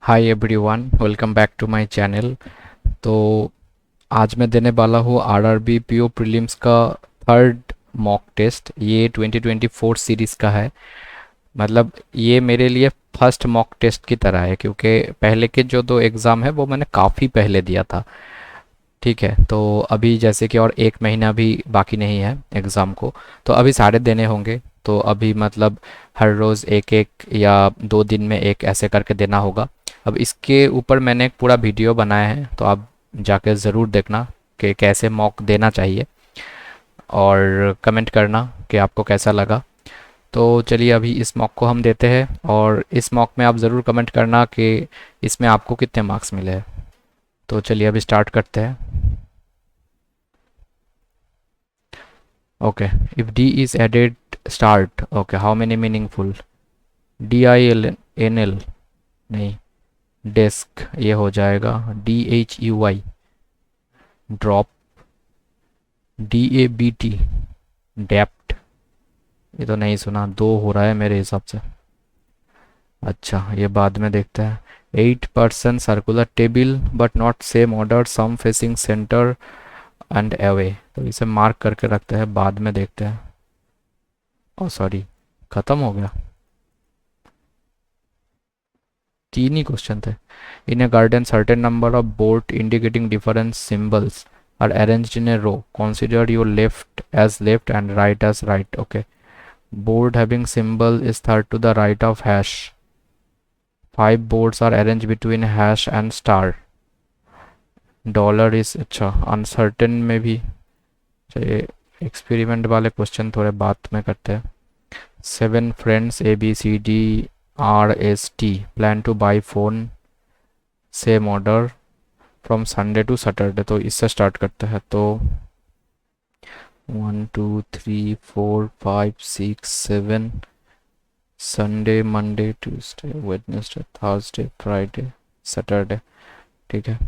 Hi everyone, welcome back to my channel. तो आज मैं देने वाला हूँ आरआरबी पीओ प्रीलिम्स का थर्ड मॉक टेस्ट। ये 2024 सीरीज़ का है। मतलब ये मेरे लिए फर्स्ट मॉक टेस्ट की तरह है, क्योंकि पहले के जो दो एग्ज़ाम है वो मैंने काफ़ी पहले दिया था। ठीक है, तो अभी जैसे कि और एक महीना भी बाकी नहीं है एग्ज़ाम को, तो अभी सारे देने होंगे। तो अभी मतलब हर रोज़ एक एक या 2 दिन में एक ऐसे करके देना होगा। अब इसके ऊपर मैंने एक पूरा वीडियो बनाया है, तो आप जाकर ज़रूर देखना कि कैसे मॉक देना चाहिए, और कमेंट करना कि आपको कैसा लगा। तो चलिए अभी इस मॉक को हम देते हैं, और इस मॉक में आप ज़रूर कमेंट करना कि इसमें आपको कितने मार्क्स मिले हैं। तो चलिए अभी स्टार्ट करते हैं। Okay, if D is added, start. Okay, how many meaningful? DILNL नहीं, desk ये हो जाएगा DHUI, drop, DABT, डेप्ट ये तो नहीं सुना, दो हो रहा है मेरे हिसाब से। अच्छा, ये बाद में देखते हैं। 8% circular table but not same order, some facing centre and away, तो इसे मार्क करके रखते हैं, बाद में देखते हैं। ओ सॉरी, ख़त्म हो गया। तीन ही क्वेश्चन थे। In a garden certain number of board indicating different symbols are arranged in a row, consider your left as left and right as right. Okay, board having symbol is third to the right of hash. 5 boards are arranged between hash and star. Dollar is, अच्छा uncertain में भी। चलिए experiment वाले question थोड़े बाद में करते हैं। 7 friends ABCDRST plan to buy phone same order from Sunday to Saturday, तो इससे स्टार्ट करते हैं। तो 1 2 3 4 5 6 7, Sunday Monday Tuesday Wednesday Thursday Friday Saturday. ठीक है,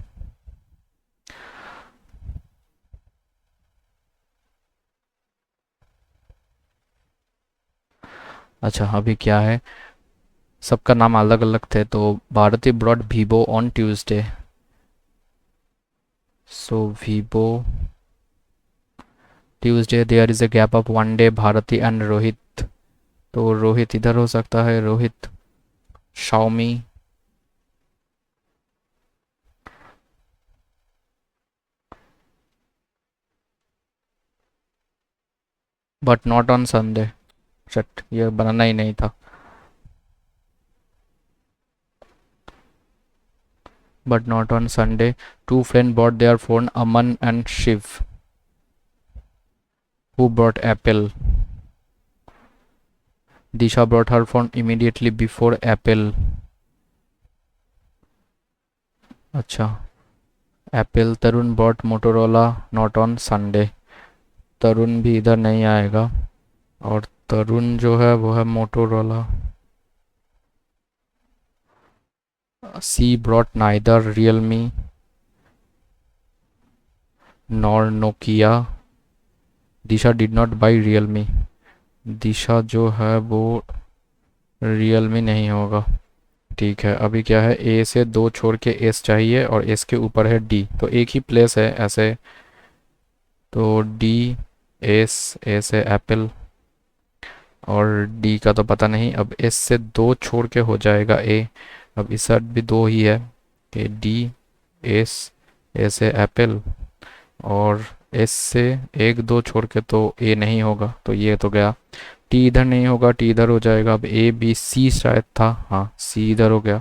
अच्छा अभी क्या है, सबका नाम अलग अलग थे। तो Bharti brought Vivo on Tuesday, so Vivo Tuesday there is a gap of 1 day, Bharti and Rohit, तो रोहित इधर हो सकता है, Rohit. Xiaomi, but not on Sunday. शट, ये बनाना ही नहीं था। but not on Sunday. Two friends bought their phone, Aman and Shiv. Who brought Apple? Disha brought her phone immediately before Apple. अच्छा, Apple. Tarun bought Motorola not on Sunday. तरुण भी इधर नहीं आएगा, और तरुण जो है वो है Motorola. She brought neither Realme nor Nokia. Disha did not buy Realme. Disha जो है वो Realme नहीं होगा। ठीक है, अभी क्या है, ए से दो छोड़ के एस चाहिए, और एस के ऊपर है डी, तो एक ही प्लेस है ऐसे। तो डी, एस, ए से एप्पल, और डी का तो पता नहीं। अब एस से दो छोड़ के हो जाएगा ए। अब इस साइड भी दो ही है कि डी, एस, ए से एप्पल, और एस से एक दो छोड़ के तो ए नहीं होगा, तो ये तो गया। टी इधर नहीं होगा, टी इधर हो जाएगा। अब ए बी सी शायद था, हाँ सी इधर हो गया।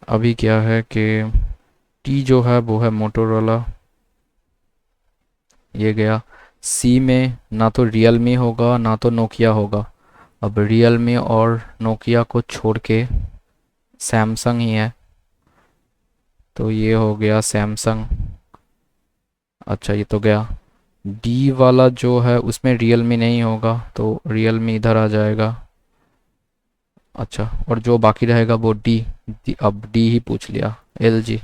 अभी क्या है कि टी जो है वो है मोटोरोला, ये गया। सी में ना तो रियलमी होगा ना तो नोकिया होगा। अब रियलमी और नोकिया को छोड़ के सैमसंग ही है, तो ये हो गया सैमसंग। अच्छा, ये तो गया। डी वाला जो है उसमें रियलमी नहीं होगा, तो रियलमी इधर आ जाएगा। अच्छा, और जो बाकी रहेगा वो डी, अब डी ही पूछ लिया, L G.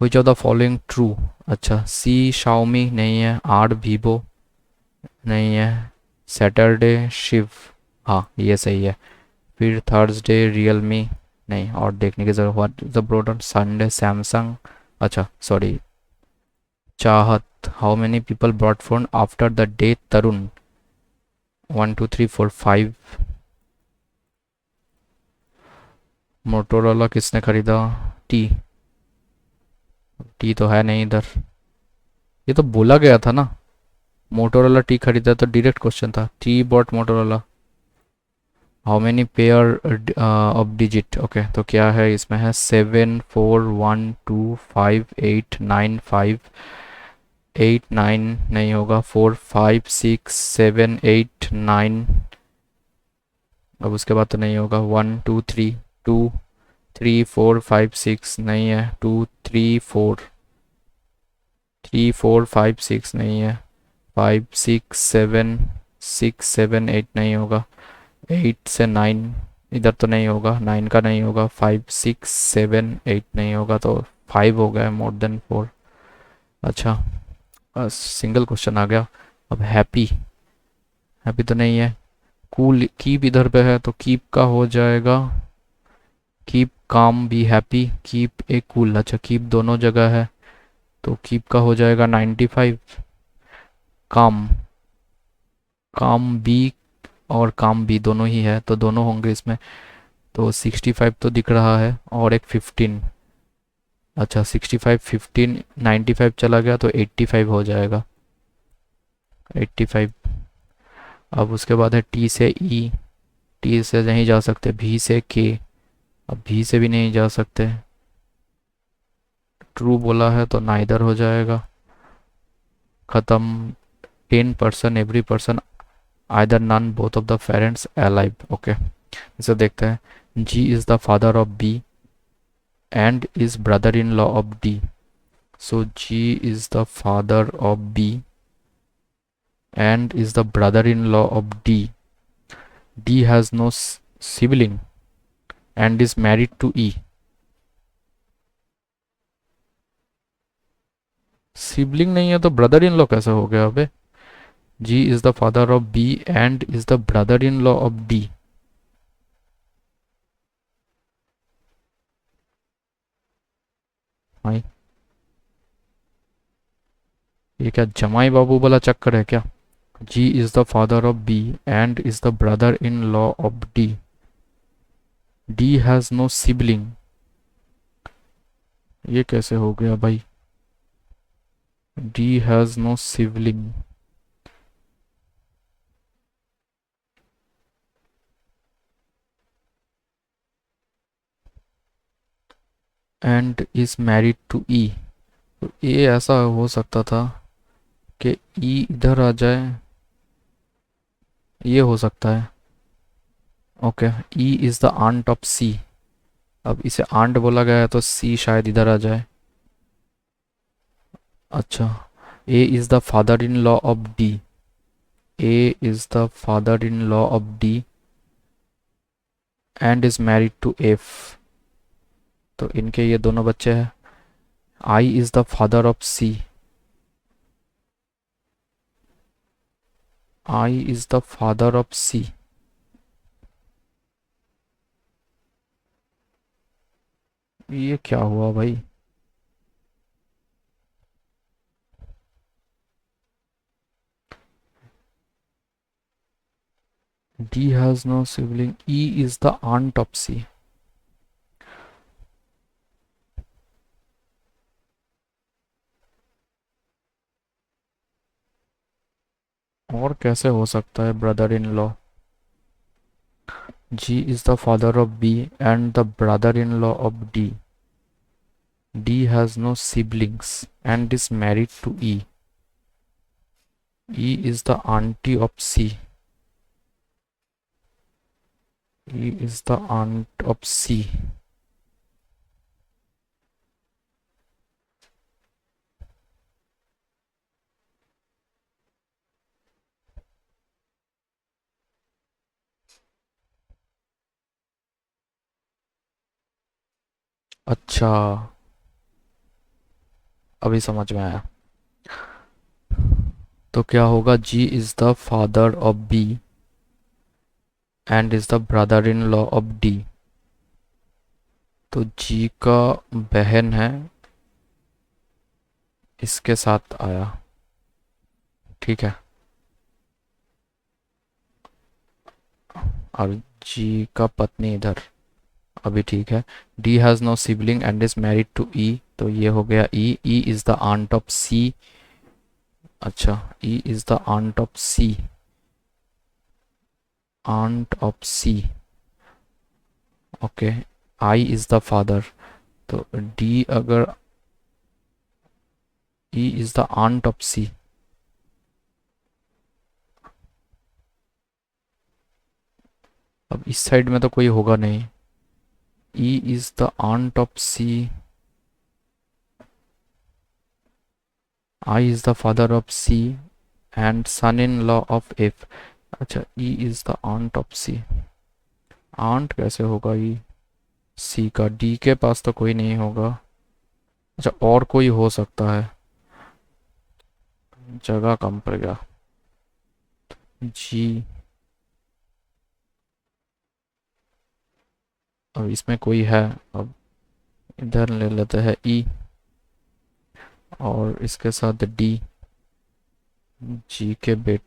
Which of the following true. अच्छा, सी शाओमी नहीं है, आर वीवो नहीं है, सैटरडे शिव, हाँ ये सही है। फिर थर्सडे रियलमी, नहीं और देखने की जरूरत। What is the brother Sunday Samsung, अच्छा सॉरी चाहत। How many people brought phone after the day Tarun, 1 2 3 4 5। Motorola किसने खरीदा, टी, टी तो है नहीं इधर, ये तो बोला गया था ना, मोटोरोला टी खरीदा तो डायरेक्ट क्वेश्चन था, T bought Motorola. How many pair of digit, okay तो क्या है इसमें है 7 4 1 2 5 8 9 5, 8 9 नहीं होगा, 4 5 6 7 8 9, अब उसके बाद तो नहीं होगा, 1 2 3 2 3 4 5 6 नहीं है, 2 3 4 3 4 5 6 नहीं है, 5 6 7 6 7 8 नहीं होगा, 8 से 9 इधर तो नहीं होगा, 9 का नहीं होगा, 5 6 7 8 नहीं होगा, तो 5 हो गया, मोर देन 4। अच्छा सिंगल क्वेश्चन आ गया। अब हैप्पी, हैप्पी तो नहीं है, कूल कीप इधर पे है तो कीप का हो जाएगा, keep calm be happy, keep a cool, अच्छा कीप दोनों जगह है तो कीप का हो जाएगा 95। काम, काम बी और काम बी दोनों ही है तो दोनों होंगे इसमें, तो 65 तो दिख रहा है और एक 15, अच्छा 65 15 95 चला गया तो 85 हो जाएगा, 85। अब उसके बाद है टी से ई, टी से नहीं जा सकते, भी से के, अब भी से भी नहीं जा सकते, ट्रू बोला है तो नाइदर हो जाएगा, ख़त्म। 10 person every person either none both of the parents alive, okay इसे देखते हैं। G is the father of B and is brother-in-law of D. So G is the father of B and is the brother-in-law of D. D has no sibling and is married to E. Sibling नहीं है तो brother in law कैसे हो गया अबे, G is the father of B and is the brother in law of D, भाई ये क्या जमाई बाबू वाला चक्कर है क्या। G is the father of B and is the brother in law of D, D has no sibling, ये कैसे हो गया भाई, D has no sibling and is married to E, तो ये ऐसा हो सकता था कि ई इधर आ जाए, ये हो सकता है, okay E is the aunt of C, अब इसे आंट बोला गया है तो सी शायद इधर आ जाए, अच्छा A is the father in law of D, A is the father in law of D and is married to F, तो इनके ये दोनों बच्चे हैं। I is the father of C, I is the father of C, ये क्या हुआ भाई, D has no sibling, E is the aunt of C, और कैसे हो सकता है brother in law, G is the father of B and the brother-in-law of D. D has no siblings and is married to E. E is the auntie of C. E is the aunt of C. अच्छा अभी समझ में आया, तो क्या होगा, G is the father of B and is the brother in law of D. तो जी का बहन है, इसके साथ आया, ठीक है। और जी का पत्नी इधर, अभी ठीक है। D has no sibling and is married to E, तो ये हो गया E. E is the aunt of C. अच्छा, E is the aunt of C, aunt of C, okay. I is the father, तो डी अगर, E is the aunt of C, अब इस side में तो कोई होगा नहीं। E is the aunt of C, I is the father of C and son in law of F. अच्छा, E is the aunt of C, aunt कैसे होगा ई सी का? डी के पास तो कोई नहीं होगा। अच्छा, और कोई हो सकता है, जगह कम पड़ गया। जी, अब इसमें कोई है, अब इधर ले लेते हैं ई और इसके साथ डी। जी के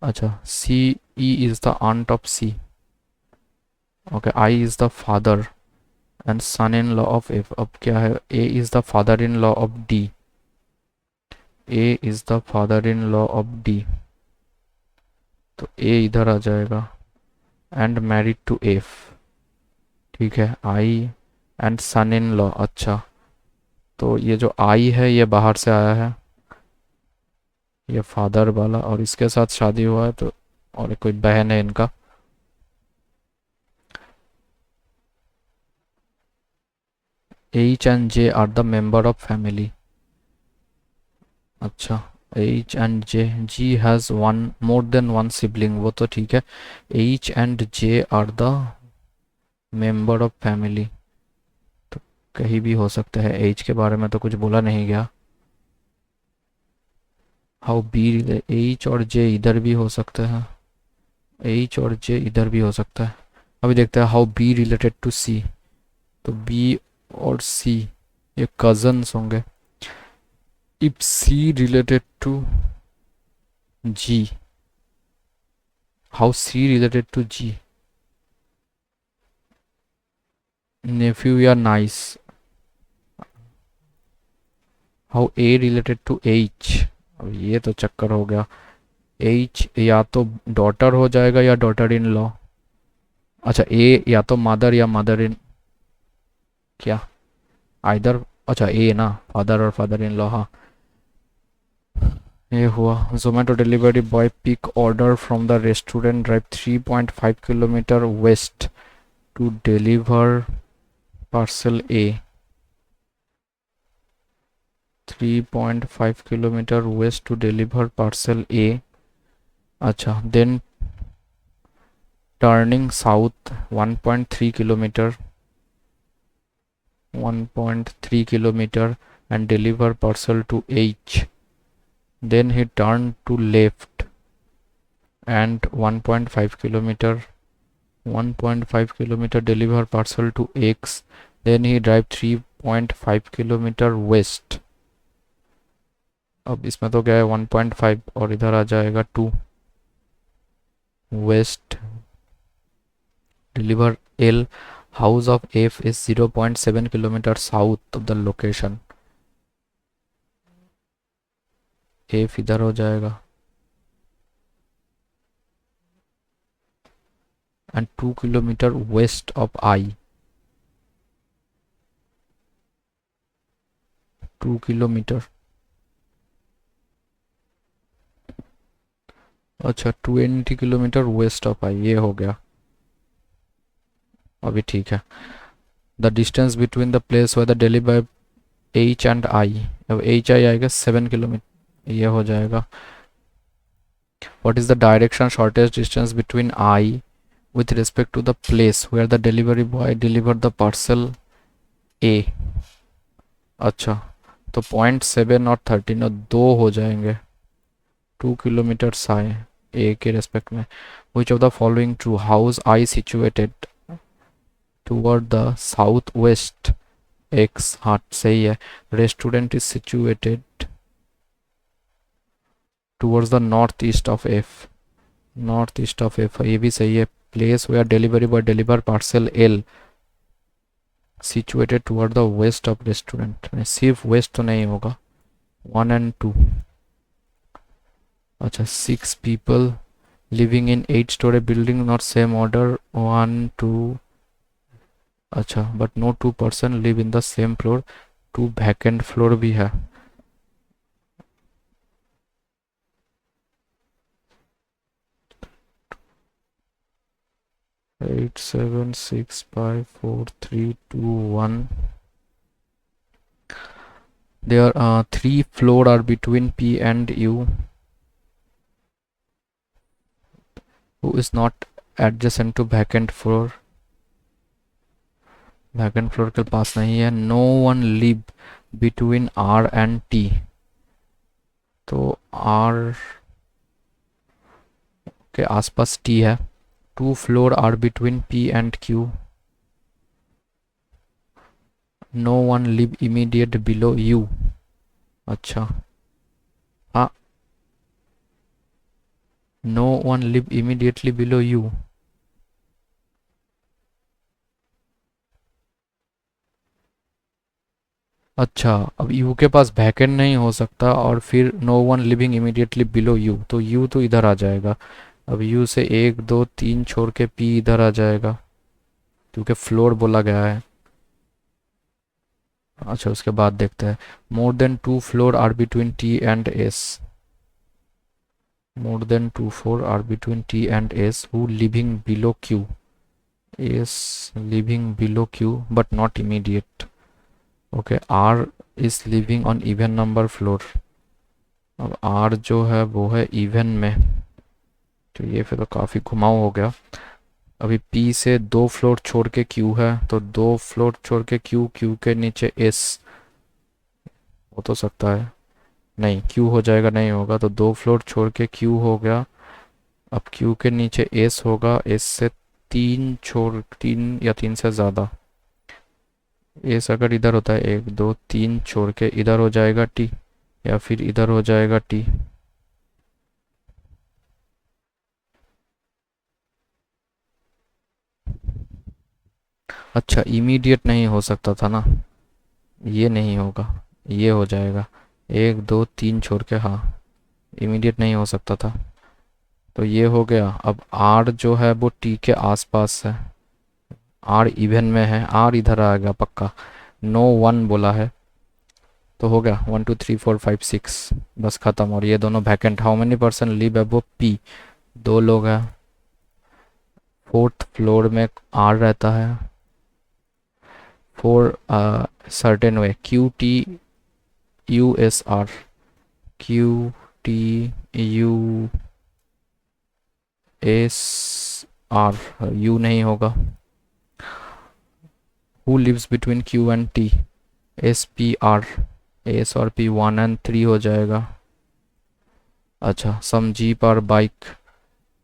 अच्छा, C, E is the aunt of C, okay. I is the father and son in law of F. अब क्या है, A is the father in law of D, A is the father in law of D, तो A इधर आ जाएगा and married to F, ठीक है। आई and son in law, अच्छा, तो ये जो आई है ये बाहर से आया है, ये फादर वाला, और इसके साथ शादी हुआ है, तो और कोई बहन है इनका। H and J are the member of family, अच्छा। H and J, G has one more than one sibling, वो तो ठीक है। H and J are the member of family, तो कहीं भी हो सकता है, एच के बारे में तो कुछ बोला नहीं गया। हाउ बी, एच और जे इधर भी हो सकते हैं, एच और जे इधर भी हो सकता है। अभी देखते हैं how B related to C, तो बी और सी ये कजन्स होंगे। If C related to G, how C related to G, nephew या niece. How A related to H, अब ये तो चक्कर हो गया। एच या तो डॉटर हो जाएगा या डॉटर इन लॉ। अच्छा, ए या तो मदर या मदर इन, क्या आइदर, अच्छा ए ना, फादर और फादर इन लॉ, हाँ ये हुआ। Zomato delivery boy pick order from the restaurant, drive 3.5 kilometre west to deliver parcel A. 3.5 kilometre west to deliver parcel A, अच्छा। Then turning south 1.3 kilometre, 1.3 kilometer and deliver parcel to H. Then he turned to left and 1.5 kilometer, 1.5 kilometer deliver parcel to X. Then he drive 3.5 kilometer west. अब इसमें तो क्या है 1.5 और इधर आ जाएगा 2 west, deliver L. House of F is 0.7 kilometer south of the location. F इधर हो जाएगा and 2 kilometer west of I, 2 kilometer, अच्छा 20 किलोमीटर वेस्ट ऑफ आई, ये हो गया, अभी ठीक है। The distance between the place way the daily by H and I, अब एच आई आएगा 7 किलोमीटर, ये हो जाएगा। What is the direction shortest distance between I with respect to the place where the delivery boy delivered the parcel A, अच्छा, तो 0.7 और 13 और 2 हो जाएंगे, 2 किलोमीटर आए, ए के रेस्पेक्ट में। Which of the following true, house I situated toward the south west, X, हाँ सही है। Restaurant is situated towards the north east of F, north east of F, ये भी सही है। Place where delivery boy deliver parcel L situated toward the west of restaurant, सिर्फ west तो नहीं होगा। 1 and 2। अच्छा, 6 people living in 8-story building, not same order, 1 2। अच्छा, but no 2 person live in the same floor, 2 vacant floor भी है। Eight seven six five four three two one. There are 3 floor are between P and U, who is not adjacent to vacant floor, vacant floor के पास नहीं है। No one live between R and T, तो R के आसपास T है। 2 floor are between P and Q, no one live immediate below U। अच्छा, हाँ, no one live immediately below U। अच्छा, अब U के पास वैकेंट नहीं हो सकता और फिर no one living immediately below U, तो U तो इधर आ जाएगा। अब U से 1 2 3 छोड़ के P इधर आ जाएगा क्योंकि फ्लोर बोला गया है। अच्छा, उसके बाद देखते हैं। More than 2 floor are between T and S, more than 2 4 are between T and S who living below Q, is living below Q but not immediate। okay, R is living on even number floor। अब R जो है वो है even में, तो ये फिर तो काफ़ी घुमाऊ हो गया। अभी P से 2 फ्लोर छोड़ के Q है, तो 2 फ्लोर छोड़ के Q, Q के नीचे S हो तो सकता है, नहीं Q हो जाएगा, नहीं होगा, तो 2 फ्लोर छोड़ के Q हो गया। अब Q के नीचे S होगा, S से 3 या 3 से ज़्यादा, S अगर इधर होता है 1 2 3 छोड़ के इधर हो जाएगा T, या फिर इधर हो जाएगा T। अच्छा, इमीडिएट नहीं हो सकता था ना, ये नहीं होगा, ये हो जाएगा 1 2 3 छोड़ के, हाँ इमीडिएट नहीं हो सकता था, तो ये हो गया। अब R जो है वो T के आसपास है, R इवन में है, R इधर आ गया पक्का, नो वन बोला है, तो हो गया 1 2 3 4 5 6, बस खत्म। और ये दोनों vacant. How many person live है वो P, 2 लोग हैं। 4th फ्लोर में R रहता है, for certain way, QTUSR, QTUSR, U नहीं होगा। Who lives between Q and T, SPR, S और P 1 and 3 हो जाएगा। अच्छा, some jeep or bike,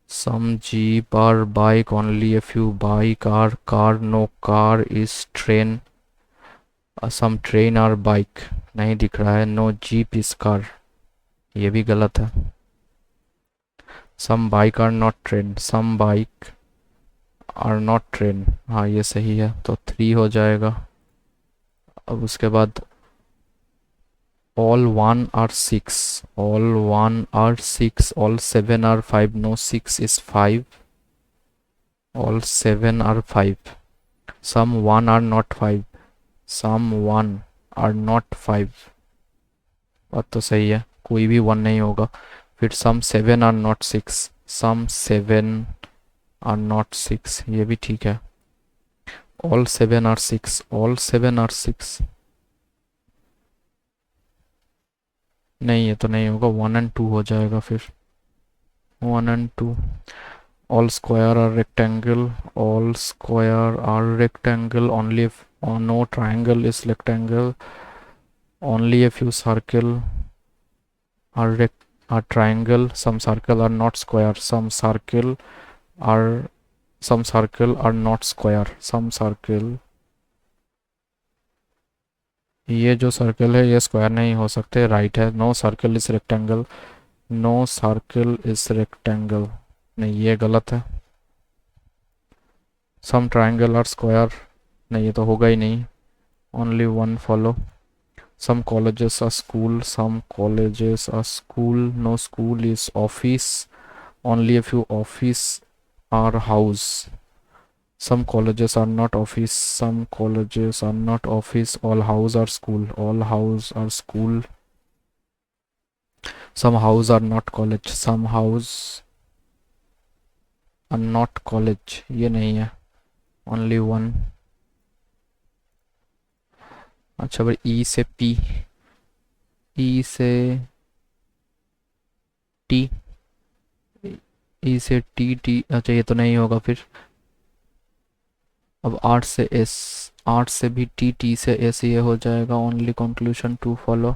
some jeep or bike, only a few bike or car, no car is train, some train or bike, नहीं दिख रहा है, no jeep is car, ये भी गलत है। some bike are not train, some bike are not train, हाँ ये सही है, तो 3 हो जाएगा। अब उसके बाद all 1 are 6, all 1 are 6, all 7 are 5, no 6 is 5, all 7 are 5, some 1 are not 5, some 1 are not 5, बात तो सही है, कोई भी 1 नहीं होगा। फिर some 7 are not 6, some 7 are not 6, ये भी ठीक है। all 7 are 6, all 7 are 6, नहीं ये तो नहीं होगा, 1 and 2 हो जाएगा फिर, 1 and 2। all square are rectangle, all square are rectangle, only if no triangle is rectangle, only a few circle are are triangle, some circle are not square, some circle are not square, some circle, ये जो circle है ये square नहीं हो सकते, right है। No circle is rectangle, no circle is rectangle, नहीं ये गलत है। सम ट्राइंगल आर स्क्वायर, नहीं ये तो होगा ही नहीं, only one follow. Some colleges are school, some colleges are school, no school is office, only a few office are house, some colleges are not office, some colleges are not office, all house are school, all house are school, some house are not college, some house are not college, ये नहीं है, only one. अच्छा भाई ई से P, ई से T, ई से T, T अच्छा ये तो नहीं होगा फिर। अब आर्ट से एस, आर्ट से भी टी, टी से एस, ये हो जाएगा, ओनली कंक्लूजन टू फॉलो।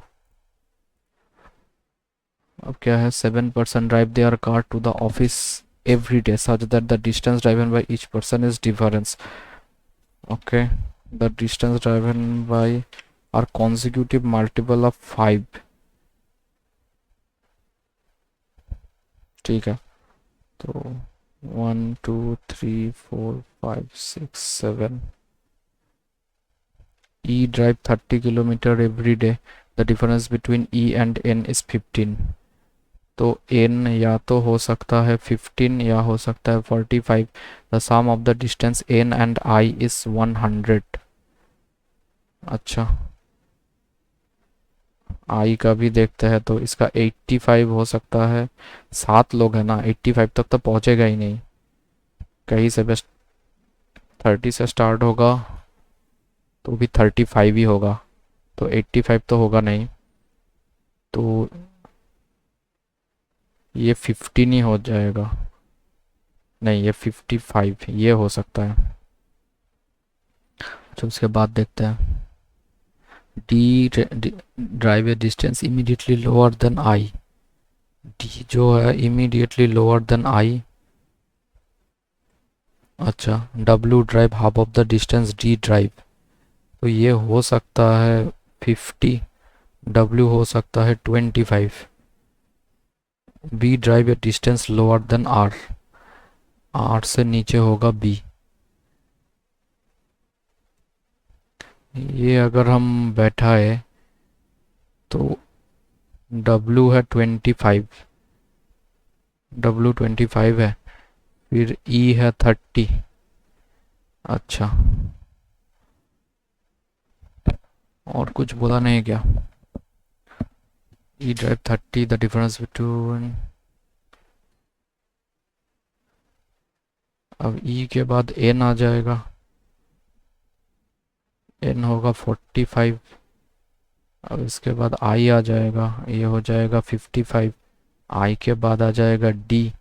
अब क्या है, 7% drive their car to the office every day such that the distance driven by each person is difference. Okay, the distance driven by are consecutive multiple of 5, ठीक है। तो 1 2 3 4 5 6 7, E drive 30 kilometer every day, the difference between E and N is 15, तो n या तो हो सकता है 15 या हो सकता है 45, the sum of the distance n and i is 100। अच्छा i का भी देखते हैं, तो इसका 85 हो सकता है, 7 लोग हैं ना, 85 तक तो पहुंचेगा ही नहीं, कहीं से बेस्ट 30 से स्टार्ट होगा तो भी 35 ही होगा, तो 85 तो होगा नहीं, तो ये 15 ही हो जाएगा, नहीं ये 55 ये हो सकता है। अच्छा उसके बाद देखते हैं, D drive a distance immediately lower than I, D जो है इमीडिएटली लोअर देन आई। अच्छा W drive half of the distance D drive, तो ये हो सकता है 50, डब्ल्यू हो सकता है 25, B drive a distance lower than R, R से नीचे होगा बी। ये अगर हम बैठाए तो डब्ल्यू है 25, डब्ल्यू 25 है, फिर ई है 30। अच्छा और कुछ बोला नहीं क्या, E drive 30, the difference between, अब ई के बाद एन आ जाएगा, एन होगा 45, अब इसके बाद आई आ जाएगा, ये हो जाएगा 55, आई के बाद आ जाएगा डी,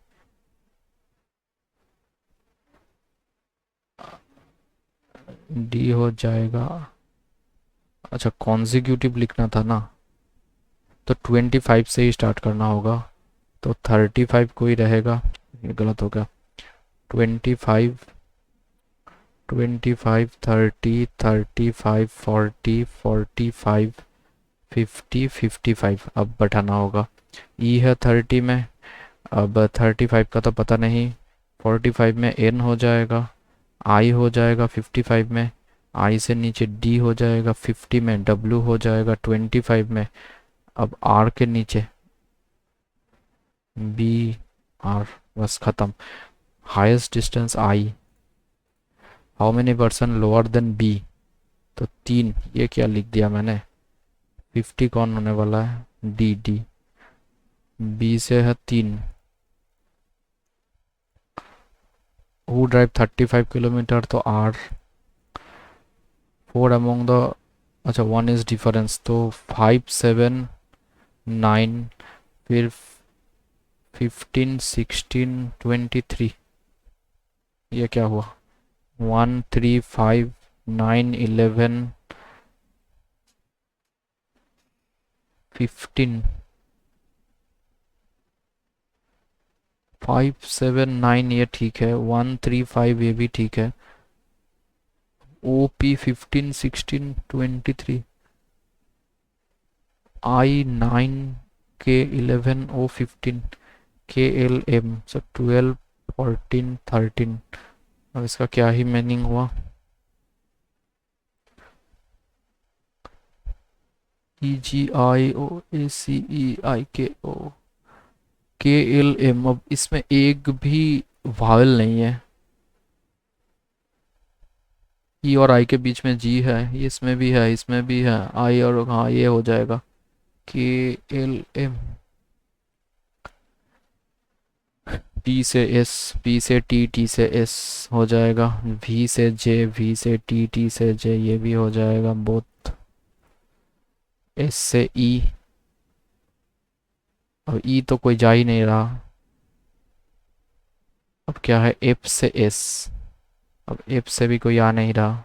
डी हो जाएगा, अच्छा कॉन्जिक्यूटिव लिखना था ना, तो 25 से ही स्टार्ट करना होगा, तो 35 कोई रहेगा, ये गलत हो गया, 25 25 30 35 40 45 50 55, अब बैठाना होगा, ई है 30 में, अब 35 का तो पता नहीं, 45 में एन हो जाएगा, आई हो जाएगा 55 में, आई से नीचे डी हो जाएगा 50 में, डब्ल्यू हो जाएगा 25 में, अब आर के नीचे बी आर, बस खत्म। Highest distance I, how many person lower than B, तो 3, ये क्या लिख दिया मैंने, 50 कौन होने वाला है, डी, डी बी से है 3, हु ड्राइव 35 किलोमीटर, तो आर, 4 अमोंग द, अच्छा 1 इज डिफरेंस, तो 5 7 9, फिर 15 16 23, ये क्या हुआ, 1 3 5 9 11 15, 579 ये ठीक है, 135 ये भी ठीक है, OP 15 16 23, I9 K11 O15 KLM सो 12 14 13। अब इसका क्या ही मीनिंग हुआ? EGIOACEIKO KLM। अब इसमें एक भी वावल नहीं है, ई और आई के बीच में जी है, ये इसमें भी है, इसमें भी है, आई और हाँ ये हो जाएगा KLM। P से S, P से T, T से S हो जाएगा, V से J, V से T, T से J ये भी हो जाएगा, बोथ। S से E, अब E तो कोई जा ही नहीं रहा। अब क्या है, F से S, अब F से भी कोई आ नहीं रहा,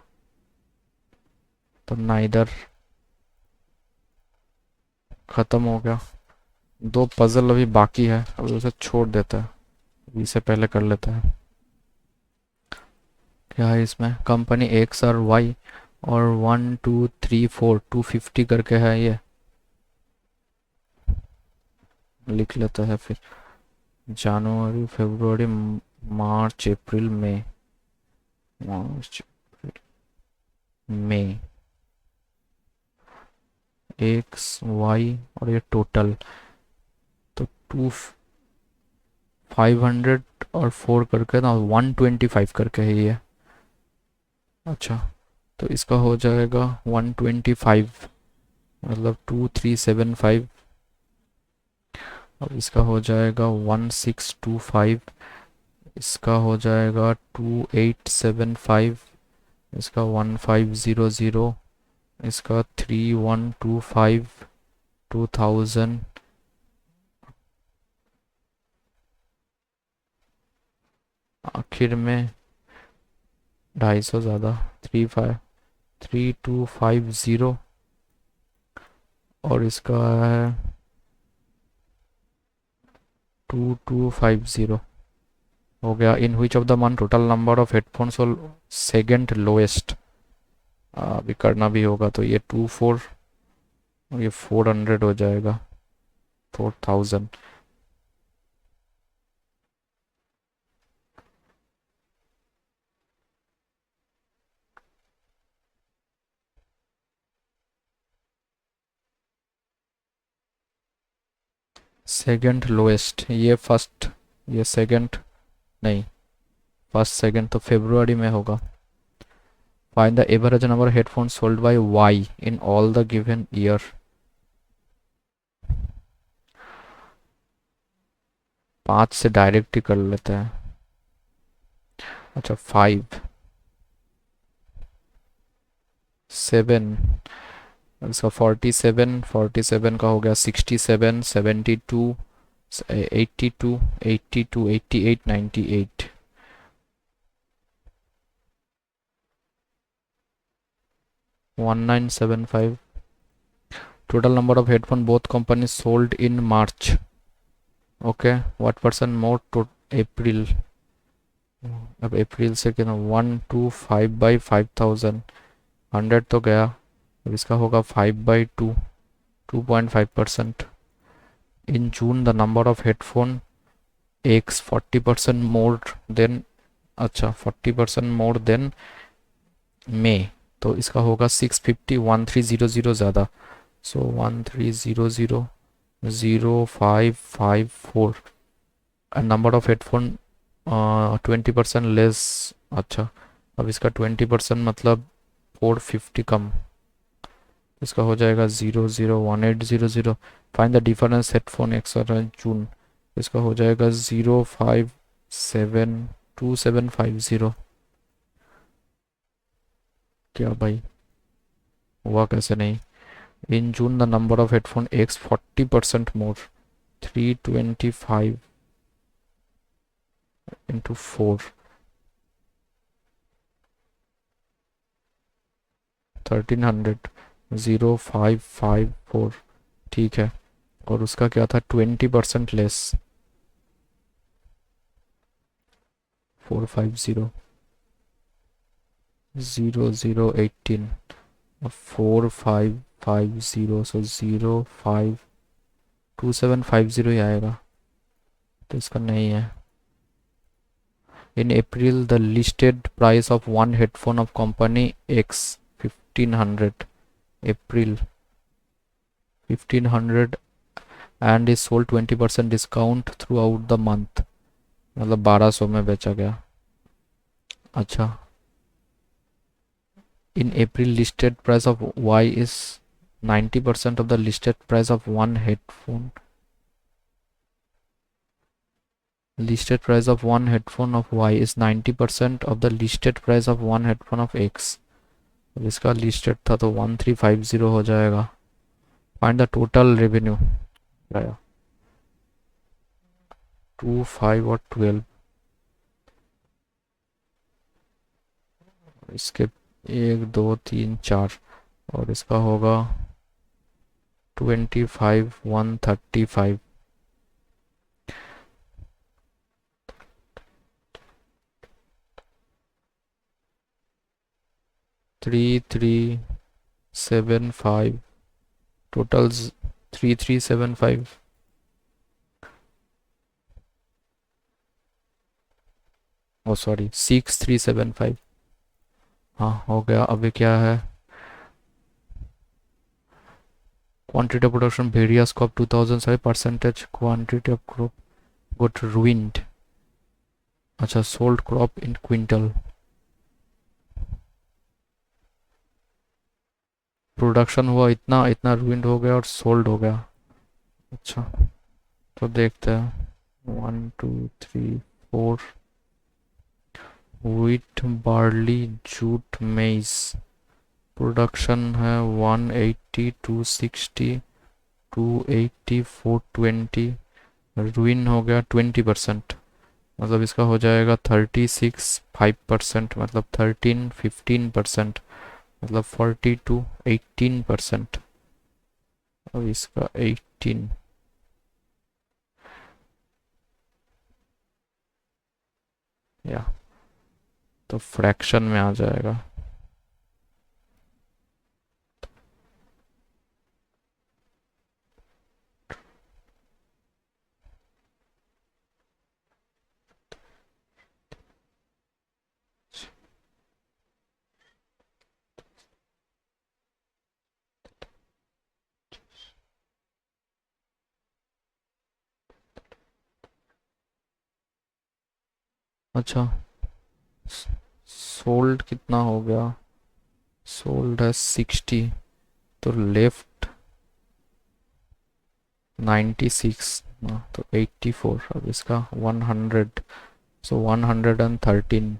तो ना इधर, खत्म हो गया। दो पजल अभी बाकी है, अब उसे छोड़ देता है, इसे पहले कर लेता है। क्या है इसमें, कंपनी एक्स और वाई और 1 2 3 4 250 करके है, ये लिख लेता है फिर। जनवरी फरवरी मार्च अप्रैल मई, मार्च मई, एक्स वाई और ये टोटल, तो 500 और 4 करके ना 125 करके है ये। अच्छा, तो इसका हो जाएगा 125, मतलब 2375। अब इसका हो जाएगा 1625, इसका हो जाएगा 2875, इसका 1500, इसका 3125, 2000, आखिर में 250 ज़्यादा, 3250, और इसका है 2250 हो गया। In which of the month total number of headphones और सेकेंड लोएस्ट, अभी करना भी होगा, तो ये 24 और ये 400 हो जाएगा, 4000। सेकेंड लोएस्ट, ये फर्स्ट, ये सेकेंड नहीं, फर्स्ट सेकेंड तो फेब्रुआरी में होगा। Find the average number headphone sold by Y in all the given year. 5 से डायरेक्ट ही कर लेते हैं। अच्छा, 5 7, इसका 47 का हो गया, 67 72 82 82 88 98, 1975। Total number of headphone both companies sold in March. Okay, what percent more to April? अब अप्रैल से कितना, 125/5000, 100 तो गया, अब इसका होगा 5/2, 2.5%। In June the number of headphone X 40% more than, अच्छा 40% more than May, तो इसका होगा 650, 1300 ज़्यादा, सो 1300,0554। And number of headphone 20% less. अच्छा, अब इसका 20% मतलब 450 कम, इसका हो जाएगा 001800। Find the difference headphone x और जून, इसका हो जाएगा 0572 750। क्या भाई, हुआ कैसे नहीं? In June the number of headphone X 40% more, 325 into 4, 1300, 0554, ठीक है। और उसका क्या था, 20% लेस, 450 0018 और 4550, सो 052750 ही आएगा, तो इसका नहीं है। In April, the listed price of one headphone of company X 1500, April 1500, and is sold 20% discount throughout the month, मतलब 1200 में बेचा गया। अच्छा, in April listed price of Y is 90% of the listed price of one headphone. Listed price of one headphone of Y is 90% of the listed price of one headphone of X. अब इसका listed था तो 1350 हो जाएगा। Find the total revenue, 2, 5 और 12, इसके 1 2 3 4, और इसका होगा 25 135, 3375, totals 3375, ओ सॉरी 6375। हाँ हो गया। अभी क्या है, quantity of production various crop 2007 percentage quantity of crop got ruined। अच्छा, sold crop in quintal, production हुआ इतना, इतना ruined हो गया और सोल्ड हो गया। अच्छा, तो देखते हैं 1 2 3 4, wheat barley jute maize, production है 180 260 280 420, रुइन हो गया 20%, मतलब इसका हो जाएगा 36 5%, मतलब 13 15%, मतलब 42 18%। अब इसका 18, या तो फ्रैक्शन में आ जाएगा। अच्छा, सोल्ड कितना हो गया, सोल्ड है 60, तो लेफ्ट 96, तो 84, अब इसका 100, सो 113,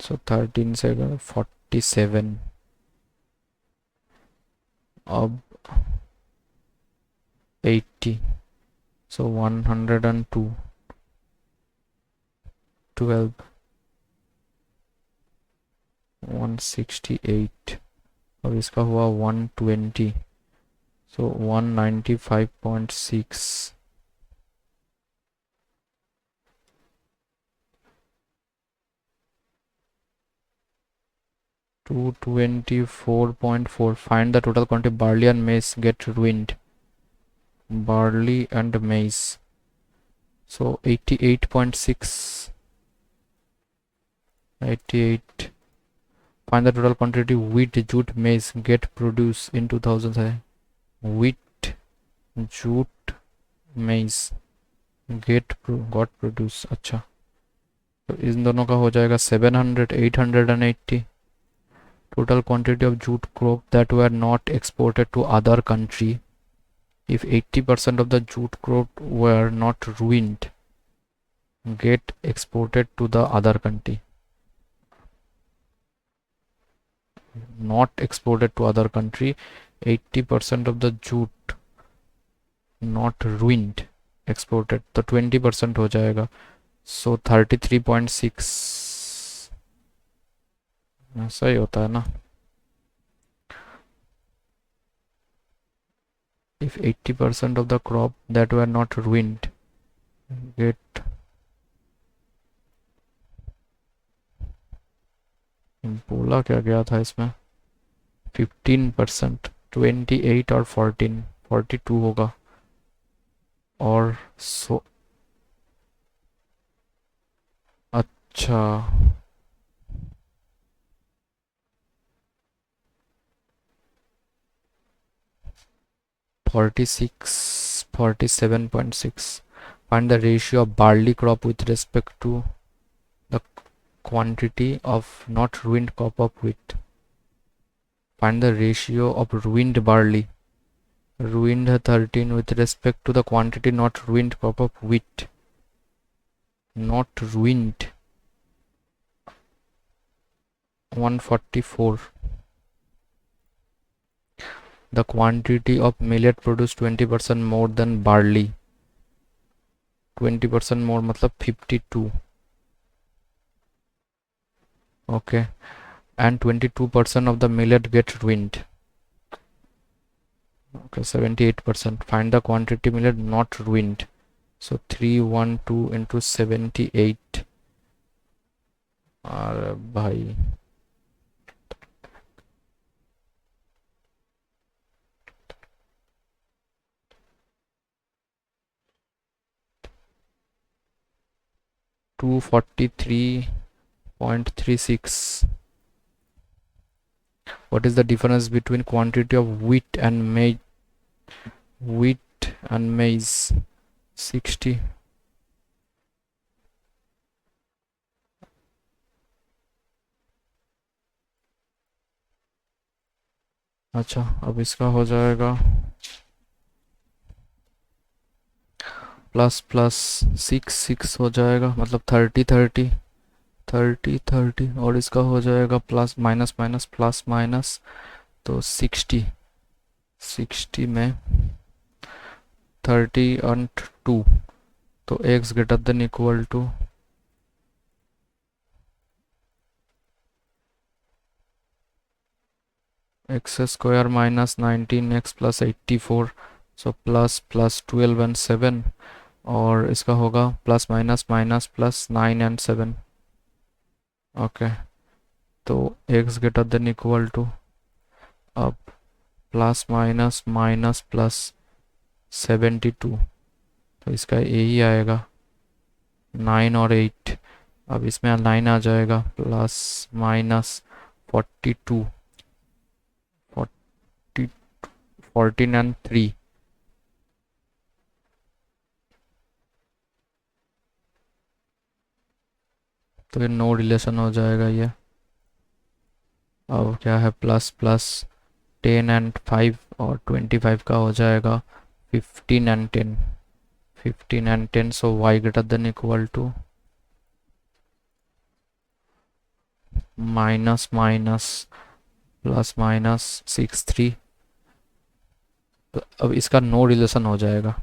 सो 13 से 47, अब 80, सो 102, 12, 168, अब इसका हुआ 120, सो 195.6, 224.4, find the total quantity barley and maize get ruined, barley and maize, so 88.6, 88, find the total quantity wheat jute maize get produced in 2000, wheat jute maize got produce। अच्छा, तो इन दोनों का हो जाएगा 700 880, total quantity of jute crop that were not exported to other country, if 80% of the jute crop were not ruined, get exported to the other country, not exported to other country, 80% of the jute not ruined, exported, तो 20% हो जाएगा, सो 33.6, ऐसा ही होता है ना। If 80% of the crop that were not ruined get बोला क्या गया था इसमें? 15%, 28 और 14, 42 होगा। और सो अच्छा, 46, 47.6. Find the ratio of barley crop with respect to the quantity of not ruined crop of wheat. Find the ratio of ruined barley. Ruined 13 with respect to the quantity not ruined crop of wheat. Not ruined 144. The quantity of millet produced 20% more than barley. 20% more मतलब 52. Okay. And 22% of the millet get ruined. Okay, 78%. Find the quantity millet not ruined. So 312 into 78. अरे भाई, 243.36. What is the difference between quantity of wheat and maize? 60. अच्छा, अब इसका हो जाएगा plus plus 6 हो जाएगा, मतलब 30 30, 30 30, और इसका हो जाएगा plus minus minus plus minus, तो 60 में 30 और 2, तो x greater than equal to x square minus 19x plus 84, so plus plus 12 and 7, और इसका होगा plus minus minus plus 9 and 7। Okay, तो x greater than equal to, अब प्लस माइनस माइनस प्लस 72, तो इसका यही आएगा 9 और 8। अब इसमें 9 आ जाएगा, प्लस माइनस 42, 40, 14 एंड 3, तो ये नो रिलेशन हो जाएगा ये। अब क्या है, प्लस प्लस 10 एंड 5 और 25 का हो जाएगा 15 and 10, 15 and 10, so y greater than equal to minus minus plus minus 6 3। तो अब इसका नो रिलेशन हो जाएगा,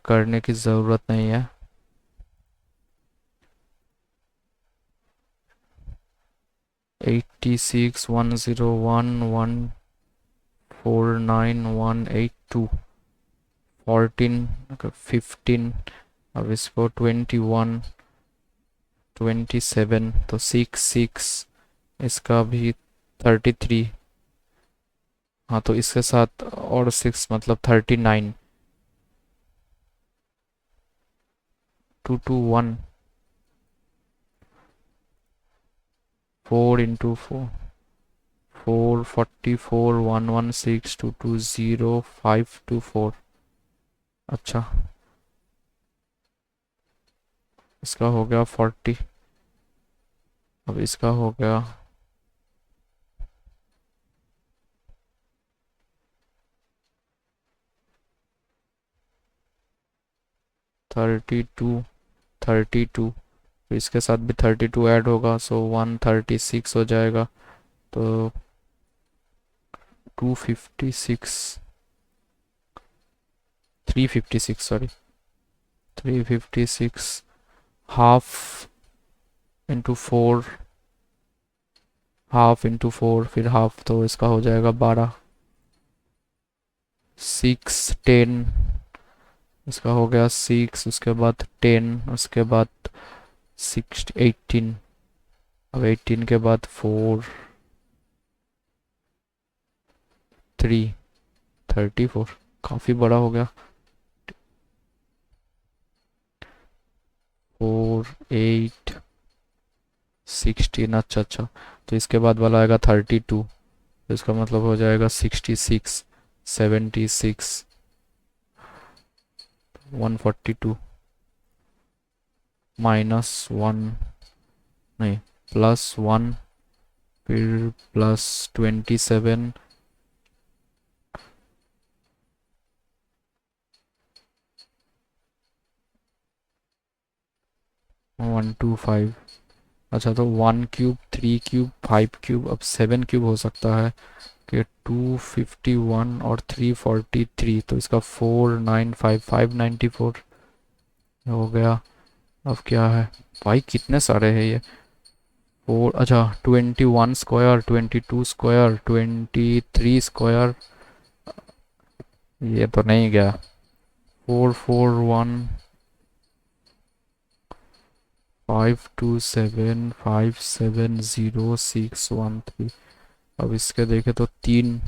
करने की ज़रूरत नहीं है। 86 101 149 182, 14, 15, अब इसको 21 27, तो 6 इसका भी 33। हाँ, तो इसके साथ और 6 मतलब 39, 221, 4 इंटू 4, 444 116 220 524। अच्छा, इसका हो गया 40, अब इसका हो गया 32, 32, तो इसके साथ भी 32 ऐड होगा, सो 136 हो जाएगा, तो 256, 356, sorry 356, half into 4, half into 4 फिर हाफ, तो इसका हो जाएगा 12, 6 10, इसका हो गया 6, उसके बाद 10, उसके बाद 6 18, अब 18 के बाद 4 3 34, काफ़ी बड़ा हो गया। 4 8 16, अच्छा अच्छा। तो इसके बाद वाला आएगा 32, तो इसका मतलब हो जाएगा 66 76 142 -1, नहीं, +1, फिर +27, 125। अच्छा, तो 1³ 3³ 5³ अब 7³ हो सकता है कि 251 और 343, तो इसका 495 594 हो गया। अब क्या है भाई, कितने सारे हैं ये। फोर, अच्छा, 21 स्क्वायर, 22 स्क्वायर, 23 स्क्वायर, ये तो नहीं गया। 441 527 570 613। अब इसके देखे तो 3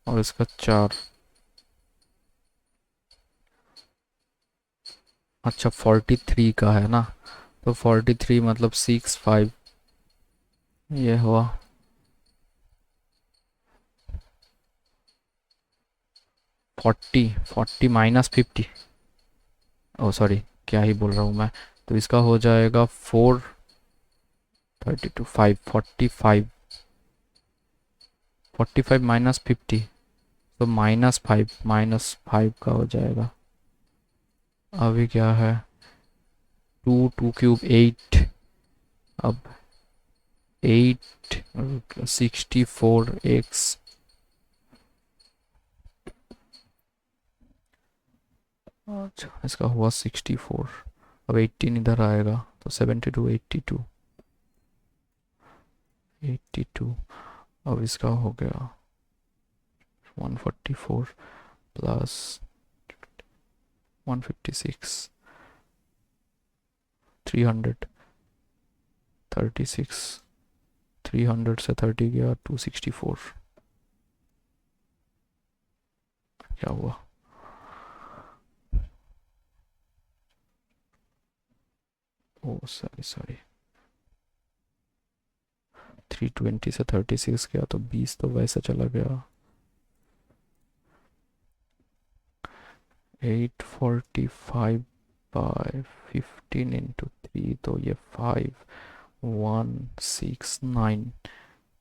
और इसका 4। अच्छा, 43 का है ना, तो 43 मतलब 65, ये हुआ। 40 -50, ओ सॉरी, क्या ही बोल रहा हूँ मैं। तो इसका हो जाएगा 432 5 45, 45 -50, तो -5 का हो जाएगा। अभी क्या है, 2 8, अब 8 64x, अच्छा इसका हुआ 64। अब 18 इधर आएगा तो 72 82 82। अब इसका हो गया 144 प्लस 156 300 36, 300 से 30 गया 264, क्या हुआ। ओ सॉरी सॉरी, 320 से 36 गया तो 20 तो वैसे चला गया। 845/15 तो ये 5169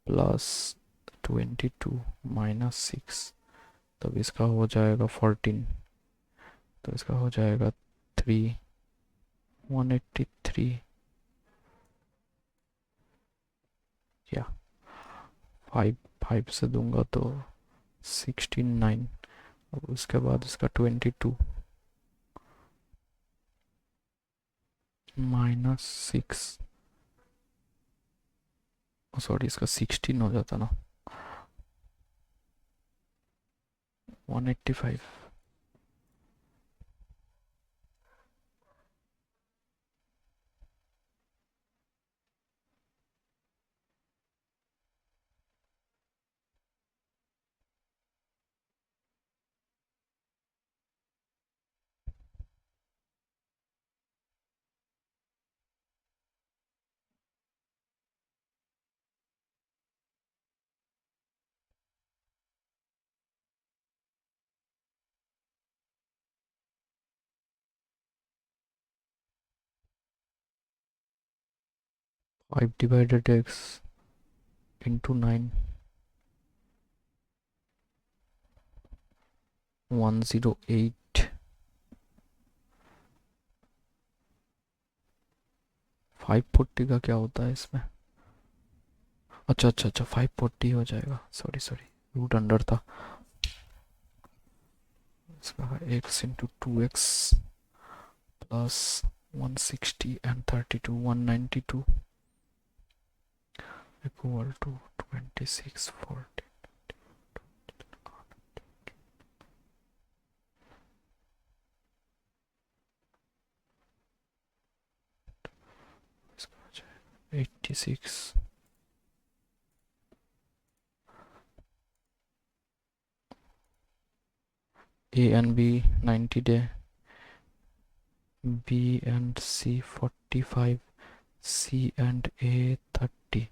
प्लस 22 -6, तब इसका हो जाएगा 14, तो इसका हो जाएगा 183 या 5 5 से दूंगा तो 169। अब उसके बाद इसका 22 -6, सॉरी इसका 16 हो जाता ना, 185। 5/x into 9, 108। 540 का क्या होता है इसमें, अच्छा अच्छा अच्छा, 540 हो जाएगा, सॉरी सॉरी, रूट अंडर था। इसका x into 2x plus 160 and 32 192 equal to 2640। इसका हो जाएगा 8 86 A and B 90 day, B and C 45, C and A 30।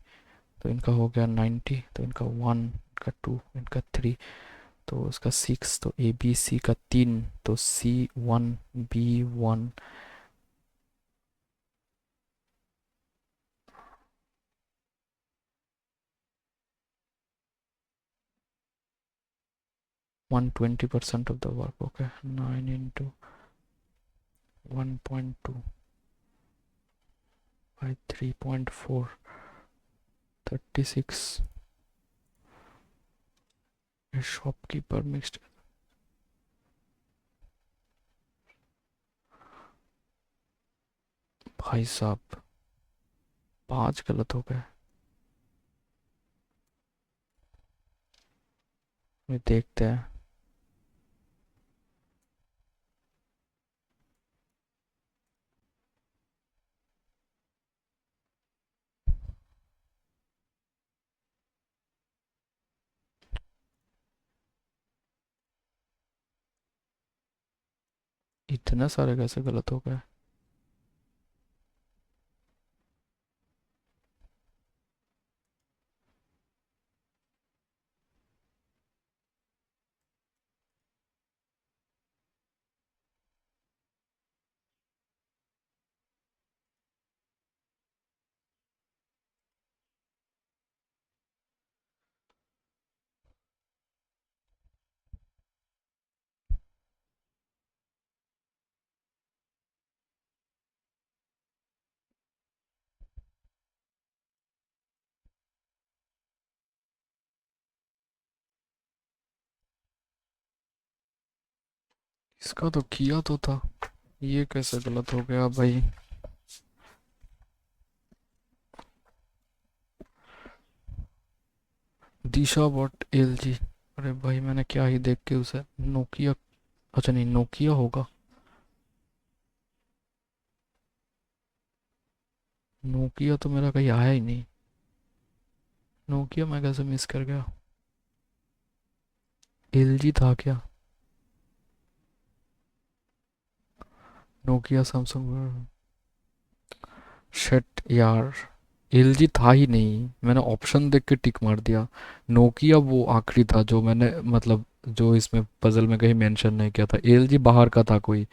तो इनका हो गया 90, तो इनका 1, इनका 2, इनका 3, तो इसका 6, तो ए बी सी का 3, तो C1 B1 120% of the work। okay, 9 into 1.2 by 3.4, 36। Shopkeeper mixed, भाई साहब 5 गलत हो गए। ये देखते हैं। इतने सारे कैसे गलत हो गए? इसका तो किया तो था, ये कैसे गलत हो गया भाई? दिशा बॉट एलजी, अरे भाई मैंने क्या ही देख के उसे नोकिया, अच्छा नहीं नोकिया होगा, नोकिया तो मेरा कहीं आया ही नहीं। नोकिया मैं कैसे मिस कर गया? एलजी था क्या? नोकिया सैमसंग, शिट यार, एलजी था ही नहीं, मैंने ऑप्शन देख के टिक मार दिया। नोकिया वो आखिरी था जो मैंने मतलब जो इसमें पजल में कहीं मेंशन नहीं किया था, एलजी बाहर का था कोई।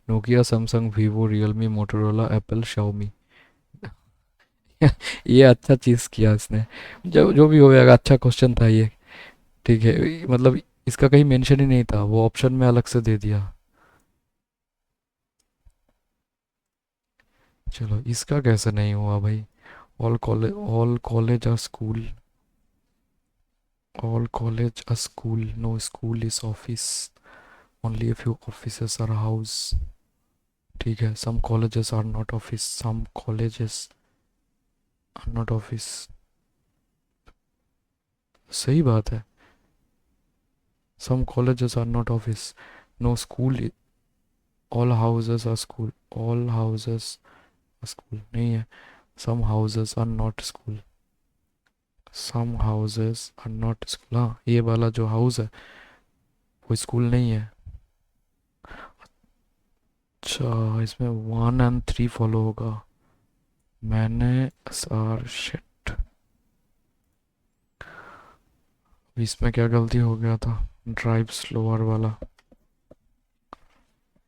Nokia Samsung Vivo Realme Motorola Apple Xiaomi. ये अच्छा चीज़ किया इसने। जो जो भी हो गया, अच्छा क्वेश्चन था ये। ठीक है, मतलब इसका कहीं मेंशन ही नहीं था, वो ऑप्शन में अलग से दे दिया। चलो इसका कैसे नहीं हुआ भाई? All college are school, all college are school, no school is office, only a few offices are house। ठीक है, some colleges are not office, some colleges are not office। सही बात है, some colleges are not office, no school all houses are school, all houses are school नहीं है, some houses are not school, some houses are not school। हाँ, ये वाला जो house है वो स्कूल नहीं है। अच्छा, इसमें 1 और 3 फॉलो होगा। मैंने आर शिट, इसमें क्या गलती हो गया था? ड्राइव स्लोअर वाला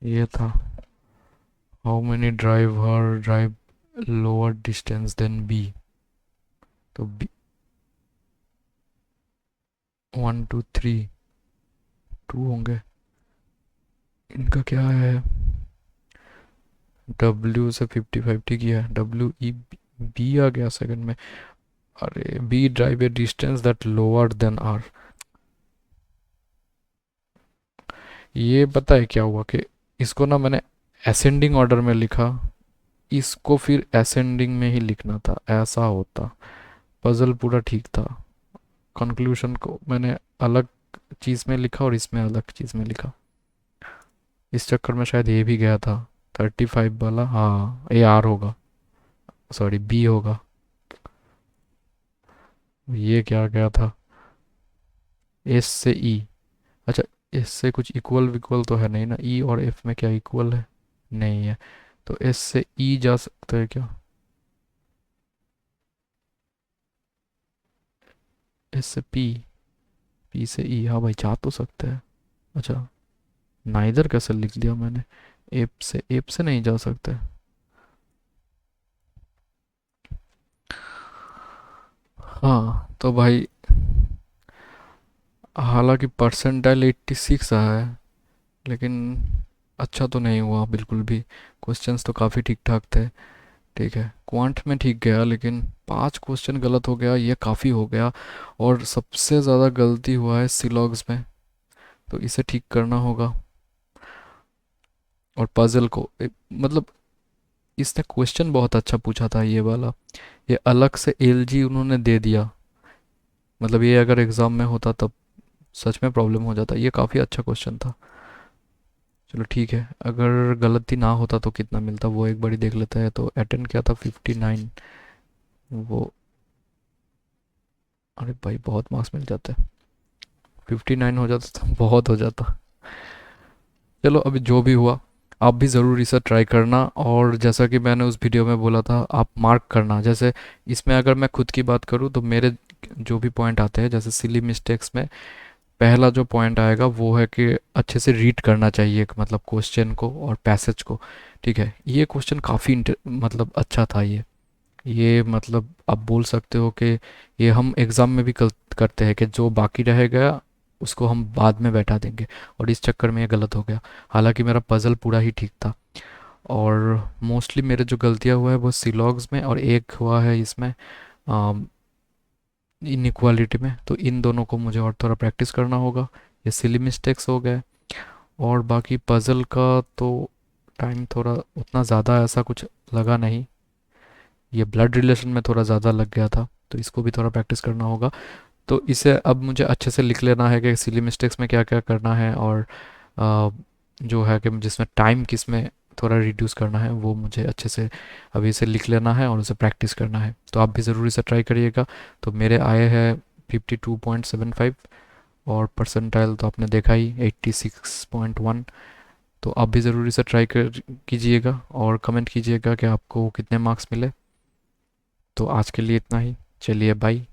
ये था। How many driver drive lower distance than B, तो बी 1 2 3 2 होंगे। इनका क्या है? डब्ल्यू से 55 ठीक है, डब्ल्यू ई बी आ गया सेकंड में। अरे B drive a distance that lower than R. ये पता है क्या हुआ कि इसको ना मैंने असेंडिंग ऑर्डर में लिखा, इसको फिर असेंडिंग में ही लिखना था, ऐसा होता। पजल पूरा ठीक था, कंक्लूजन को मैंने अलग चीज़ में लिखा और इसमें अलग चीज़ में लिखा, इस चक्कर में शायद ये भी गया था। 35 वाला, हाँ ए आर होगा, सॉरी बी होगा। ये क्या गया था? एस से ई। अच्छा, एस से कुछ इक्वल विक्वल तो है नहीं ना, ई और एफ में क्या इक्वल है? नहीं है। तो एस से ई जा सकता है क्या? एस से पी, पी से ई, हाँ भाई जा तो सकते हैं। अच्छा, नाइदर कैसे लिख दिया मैंने? एप से नहीं जा सकते। हाँ तो भाई, हालांकि परसेंटाइल 86 आया है, लेकिन अच्छा तो नहीं हुआ बिल्कुल भी। क्वेश्चंस तो काफ़ी ठीक ठाक थे। ठीक है, क्वांट में ठीक गया, लेकिन 5 क्वेश्चन गलत हो गया, ये काफ़ी हो गया। और सबसे ज़्यादा गलती हुआ है सिलॉग्स में, तो इसे ठीक करना होगा। और पजल को मतलब इसने क्वेश्चन बहुत अच्छा पूछा था ये वाला। ये अलग से एलजी उन्होंने दे दिया, मतलब ये अगर एग्ज़ाम में होता तब सच में प्रॉब्लम हो जाता। ये काफ़ी अच्छा क्वेश्चन था। चलो ठीक है, अगर गलती ना होता तो कितना मिलता वो एक बारी देख लेते हैं। तो अटेंड किया था 59, वो, अरे भाई बहुत मार्क्स मिल जाते। 59 हो जाता तो बहुत हो जाता। चलो अभी जो भी हुआ, आप भी ज़रूर इसे ट्राई करना। और जैसा कि मैंने उस वीडियो में बोला था, आप मार्क करना। जैसे इसमें अगर मैं खुद की बात करूँ तो मेरे जो भी पॉइंट आते हैं, जैसे सिली मिस्टेक्स में पहला जो पॉइंट आएगा वो है कि अच्छे से रीड करना चाहिए, मतलब क्वेश्चन को और पैसेज को। ठीक है, ये क्वेश्चन काफ़ी मतलब अच्छा था ये मतलब आप बोल सकते हो कि ये हम एग्ज़ाम में भी करते हैं कि जो बाकी रह गया उसको हम बाद में बैठा देंगे, और इस चक्कर में ये गलत हो गया। हालांकि मेरा पज़ल पूरा ही ठीक था। और मोस्टली मेरे जो गलतियाँ हुआ है वो सिलॉग्स में, और एक हुआ है इसमें इनइक्वालिटी में। तो इन दोनों को मुझे और थोड़ा प्रैक्टिस करना होगा। ये सिली मिस्टेक्स हो गए। और बाकी पज़ल का तो टाइम थोड़ा उतना ज़्यादा ऐसा कुछ लगा नहीं। ये ब्लड रिलेशन में थोड़ा ज़्यादा लग गया था, तो इसको भी थोड़ा प्रैक्टिस करना होगा। तो इसे अब मुझे अच्छे से लिख लेना है कि सिली मिस्टेक्स में क्या क्या करना है, और आ, जो है कि जिसमें टाइम किस में थोड़ा रिड्यूस करना है वो मुझे अच्छे से अभी इसे लिख लेना है और उसे प्रैक्टिस करना है। तो आप भी ज़रूर इसे ट्राई करिएगा। तो मेरे आए हैं 52.75, और परसेंटाइल तो आपने देखा ही 86.1। तो आप भी ज़रूर इसे ट्राई कर कीजिएगा और कमेंट कीजिएगा कि आपको कितने मार्क्स मिले। तो आज के लिए इतना ही, चलिए बाय।